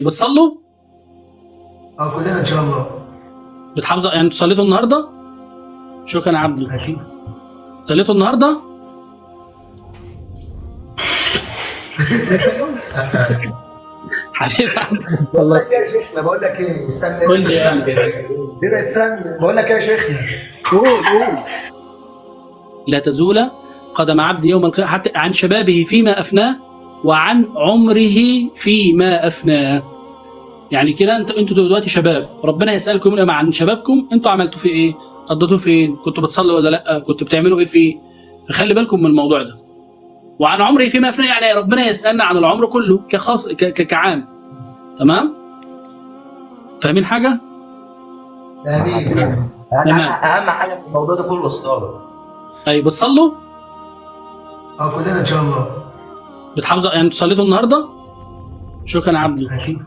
بتصلوا؟ كلنا ان شاء الله. بتحافظوا يعني انتوا صليتوا النهارده؟ شكرا يا عبدو. اكيد. صليتوا النهارده؟ حبيبي بقول لك ايه يا شيخنا، بقول لك ايه، استنى قول لي يعني. دي بقت ثانيه. بقول لك ايه يا شيخنا، قول. لا تزول قدم عبد يوم القيامة حتى عن شبابه فيما أفناه وعن عمره فيما أفناه. يعني كده انتوا دلوقتي شباب، ربنا يسألكم يوم عن شبابكم، انتوا عملتوا فيه ايه؟ قضيتوه فين؟ كنتوا بتصلوا ولا لا؟ كنتوا بتعملوا ايه فيه؟ فخلي بالكم من الموضوع ده. وعن عمره فيما أفناه يعني ربنا يسألنا عن العمر كله كخاص كعام. تمام؟ فاهمين حاجة؟ امين. تمام. اهم حاجه في الموضوع ده كله الصلاه. أي بتصلوا؟ كلنا ان شاء الله. بتحافظوا يعني انتوا صليتوا النهارده؟ شكرا يا عبدو. اكيد.